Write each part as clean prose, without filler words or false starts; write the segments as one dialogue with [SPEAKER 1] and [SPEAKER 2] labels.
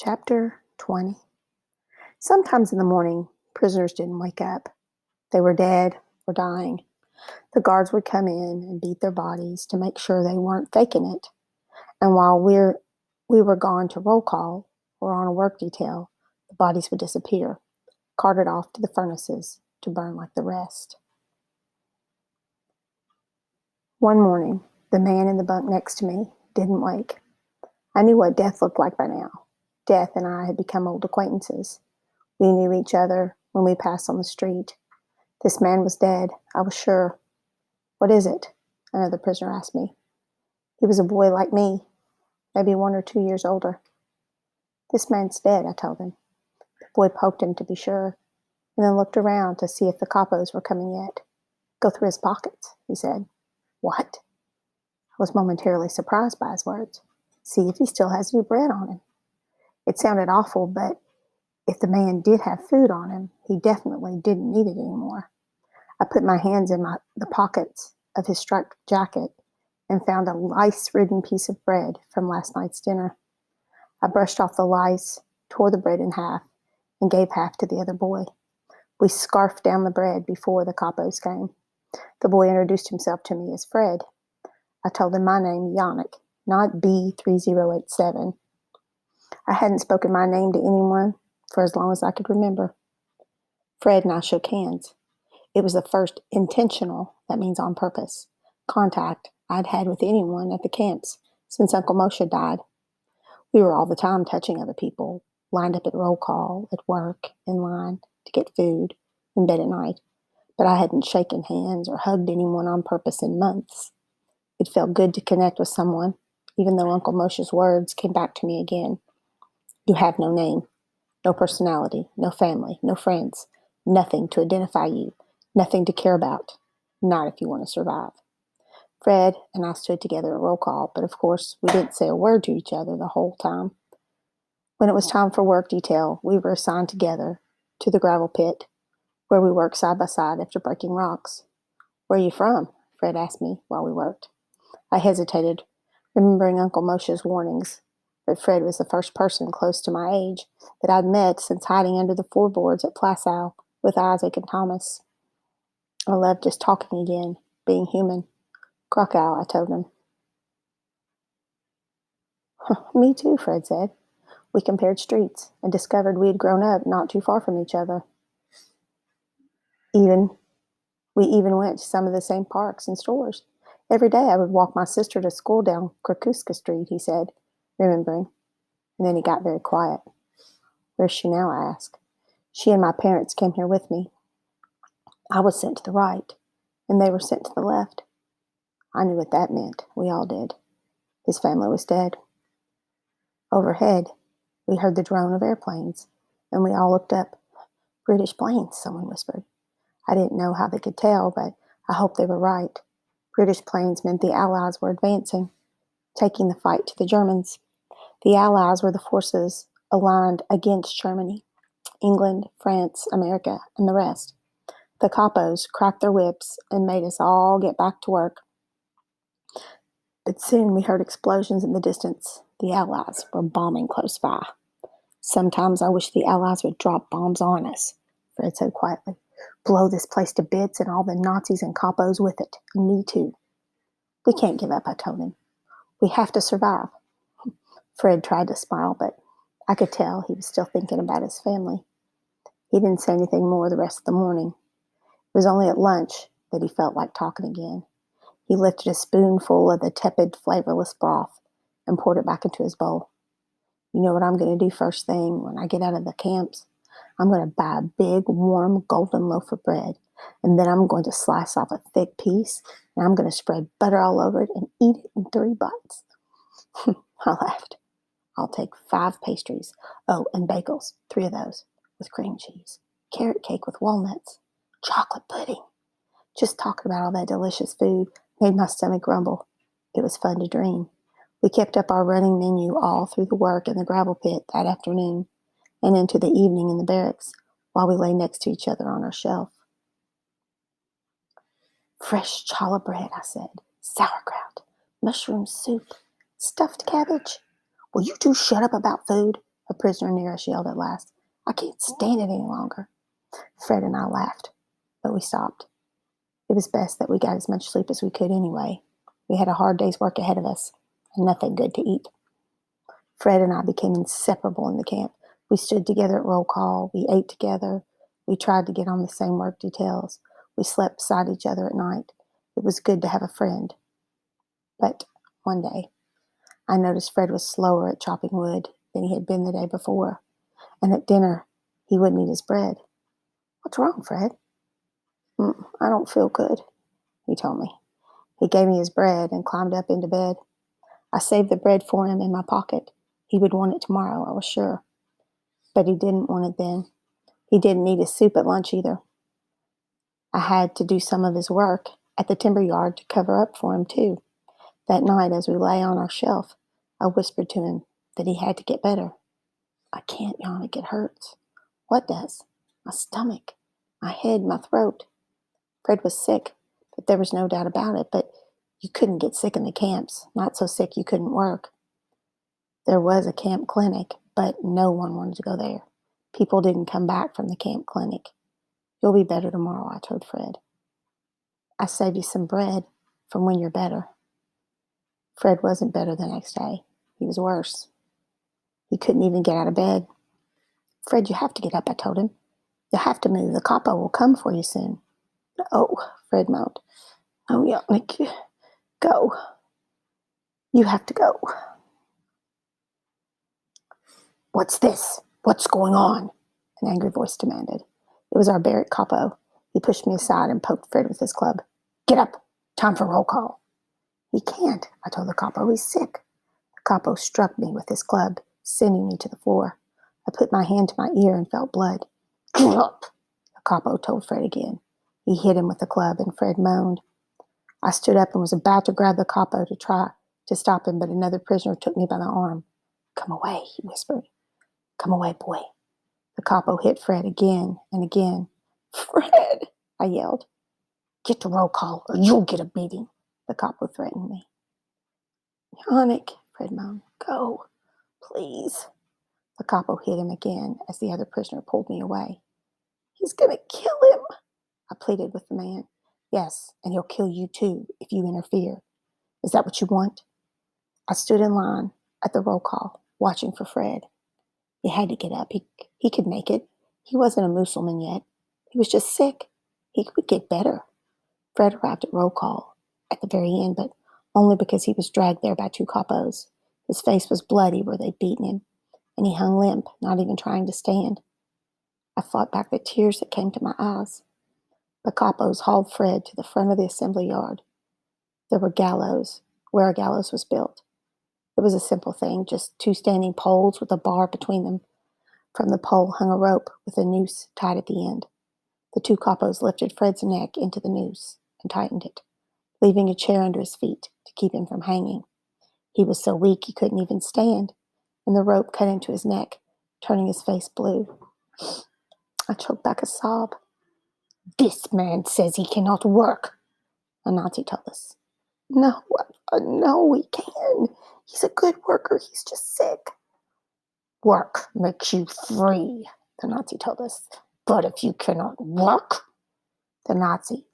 [SPEAKER 1] Chapter 20. Sometimes in the morning, prisoners didn't wake up. They were dead or dying. The guards would come in and beat their bodies to make sure they weren't faking it. And while we were gone to roll call or on a work detail, the bodies would disappear, carted off to the furnaces to burn like the rest. One morning, the man in the bunk next to me didn't wake. I knew what death looked like by now. Death and I had become old acquaintances. We knew each other when we passed on the street. This man was dead, I was sure. What is it? Another prisoner asked me. He was a boy like me, maybe 1 or 2 years older. This man's dead, I told him. The boy poked him to be sure, and then looked around to see if the capos were coming yet. Go through his pockets, he said. What? I was momentarily surprised by his words. See if he still has any bread on him. It sounded awful, but if the man did have food on him, he definitely didn't need it anymore. I put my hands in the pockets of his striped jacket and found a lice-ridden piece of bread from last night's dinner. I brushed off the lice, tore the bread in half, and gave half to the other boy. We scarfed down the bread before the capos came. The boy introduced himself to me as Fred. I told him my name, Yannick, not B-3087. I hadn't spoken my name to anyone for as long as I could remember. Fred and I shook hands. It was the first intentional, that means on purpose, contact I'd had with anyone at the camps since Uncle Moshe died. We were all the time touching other people, lined up at roll call, at work, in line, to get food, in bed at night. But I hadn't shaken hands or hugged anyone on purpose in months. It felt good to connect with someone, even though Uncle Moshe's words came back to me again. You have no name, no personality, no family, no friends, nothing to identify you, nothing to care about, not if you want to survive. Fred and I stood together at roll call, but of course we didn't say a word to each other the whole time. When it was time for work detail, we were assigned together to the gravel pit, where we worked side by side after breaking rocks. Where are you from? Fred asked me while we worked. I hesitated, remembering Uncle Moshe's warnings, but Fred was the first person close to my age that I'd met since hiding under the floorboards at Plassau with Isaac and Thomas. I loved just talking again, being human. Krakow, I told him. Me too, Fred said. We compared streets and discovered we had grown up not too far from each other. We even went to some of the same parks and stores. Every day I would walk my sister to school down Krakuska Street, he said, remembering. And then he got very quiet. Where's she now? I asked. She and my parents came here with me. I was sent to the right, and they were sent to the left. I knew what that meant. We all did. His family was dead. Overhead, we heard the drone of airplanes, and we all looked up. British planes, someone whispered. I didn't know how they could tell, but I hoped they were right. British planes meant the Allies were advancing, taking the fight to the Germans. The Allies were the forces aligned against Germany, England, France, America, and the rest. The capos cracked their whips and made us all get back to work. But soon we heard explosions in the distance. The Allies were bombing close by. Sometimes I wish the Allies would drop bombs on us, Fred said quietly. Blow this place to bits and all the Nazis and capos with it. And me too. We can't give up, I told him. We have to survive. Fred tried to smile, but I could tell he was still thinking about his family. He didn't say anything more the rest of the morning. It was only at lunch that he felt like talking again. He lifted a spoonful of the tepid, flavorless broth and poured it back into his bowl. You know what I'm going to do first thing when I get out of the camps? I'm going to buy a big, warm, golden loaf of bread, and then I'm going to slice off a thick piece, and I'm going to spread butter all over it and eat it in 3 bites. I laughed. I'll take 5 pastries. Oh, and bagels, 3 of those, with cream cheese, carrot cake with walnuts, chocolate pudding. Just talking about all that delicious food made my stomach rumble. It was fun to dream. We kept up our running menu all through the work in the gravel pit that afternoon and into the evening in the barracks while we lay next to each other on our shelf. Fresh challah bread, I said. Sauerkraut, mushroom soup, stuffed cabbage. Will you two shut up about food? A prisoner near us yelled at last. I can't stand it any longer. Fred and I laughed, but we stopped. It was best that we got as much sleep as we could anyway. We had a hard day's work ahead of us, and nothing good to eat. Fred and I became inseparable in the camp. We stood together at roll call. We ate together. We tried to get on the same work details. We slept beside each other at night. It was good to have a friend. But one day, I noticed Fred was slower at chopping wood than he had been the day before. And at dinner, he wouldn't eat his bread. What's wrong, Fred? I don't feel good, he told me. He gave me his bread and climbed up into bed. I saved the bread for him in my pocket. He would want it tomorrow, I was sure. But he didn't want it then. He didn't eat his soup at lunch either. I had to do some of his work at the timber yard to cover up for him, too. That night, as we lay on our shelf, I whispered to him that he had to get better. I can't, Yannick, it hurts. What does? My stomach, my head, my throat. Fred was sick, but there was no doubt about it. But you couldn't get sick in the camps, not so sick you couldn't work. There was a camp clinic, but no one wanted to go there. People didn't come back from the camp clinic. You'll be better tomorrow, I told Fred. I saved you some bread from when you're better. Fred wasn't better the next day. He was worse. He couldn't even get out of bed. Fred, you have to get up, I told him. You have to move. The capo will come for you soon. Oh, Fred moaned. Oh, Yannick, go. You have to go. What's this? What's going on? An angry voice demanded. It was our barrack capo. He pushed me aside and poked Fred with his club. Get up. Time for roll call. He can't, I told the capo. He's sick. The capo struck me with his club, sending me to the floor. I put my hand to my ear and felt blood. Get up, the capo told Fred again. He hit him with the club, and Fred moaned. I stood up and was about to grab the capo to try to stop him, but another prisoner took me by the arm. Come away, he whispered. Come away, boy. The capo hit Fred again and again. Fred, I yelled. Get to roll call or you'll get a beating, the capo threatened me. Yannick, Fred moaned. Go, please. The capo hit him again as the other prisoner pulled me away. He's going to kill him, I pleaded with the man. Yes, and he'll kill you too if you interfere. Is that what you want? I stood in line at the roll call, watching for Fred. He had to get up. He could make it. He wasn't a Mussulman yet. He was just sick. He would get better. Fred arrived at roll call at the very end, but only because he was dragged there by two capos. His face was bloody where they'd beaten him, and he hung limp, not even trying to stand. I fought back the tears that came to my eyes. The capos hauled Fred to the front of the assembly yard. There were gallows where a gallows was built. It was a simple thing, just two standing poles with a bar between them. From the pole hung a rope with a noose tied at the end. The two capos lifted Fred's neck into the noose and tightened it, leaving a chair under his feet to keep him from hanging. He was so weak he couldn't even stand, and the rope cut into his neck, turning his face blue. I choked back a sob. This man says he cannot work, a Nazi told us. No, he can. He's a good worker. He's just sick. Work makes you free, the Nazi told us. But if you cannot work, the Nazi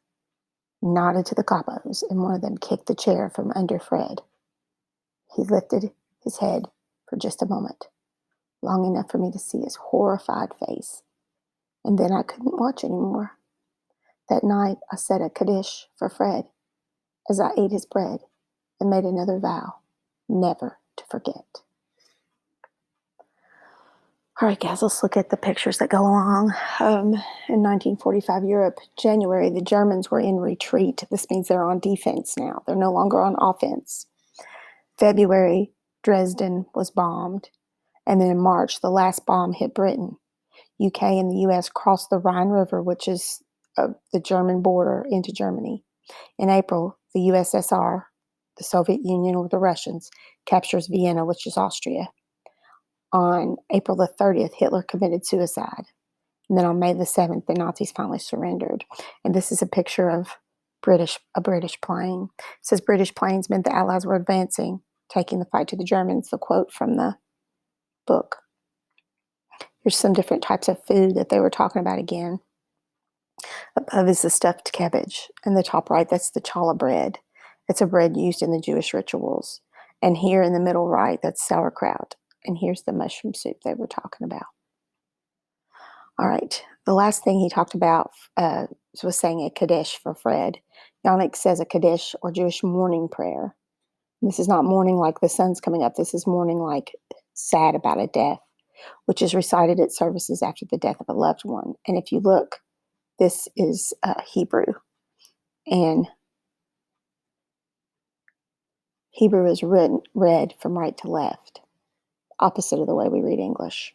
[SPEAKER 1] nodded to the capos, and one of them kicked the chair from under Fred. He lifted his head for just a moment, long enough for me to see his horrified face. And then I couldn't watch anymore. That night, I said a Kaddish for Fred as I ate his bread and made another vow, never to forget. All right, guys, let's look at the pictures that go along. In 1945 Europe, January, the Germans were in retreat. This means they're on defense now. They're no longer on offense. February, Dresden was bombed. And then in March, the last bomb hit Britain. UK and the US crossed the Rhine River, which is the German border, into Germany. In April, the USSR, the Soviet Union or the Russians, captures Vienna, which is Austria. On April the 30th, Hitler committed suicide. And then on May the 7th, the Nazis finally surrendered. And this is a picture of a British plane. It says British planes meant the Allies were advancing, taking the fight to the Germans, the quote from the book. Here's some different types of food that they were talking about again. Above is the stuffed cabbage. In the top right, that's the challah bread. It's a bread used in the Jewish rituals. And here in the middle right, that's sauerkraut. And here's the mushroom soup they were talking about. All right, the last thing he talked about was saying a Kaddish for Fred. Yannick says a Kaddish, or Jewish mourning prayer. This is not mourning like the sun's coming up. This is mourning like sad about a death, which is recited at services after the death of a loved one. And if you look, this is Hebrew. And Hebrew is read from right to left, opposite of the way we read English.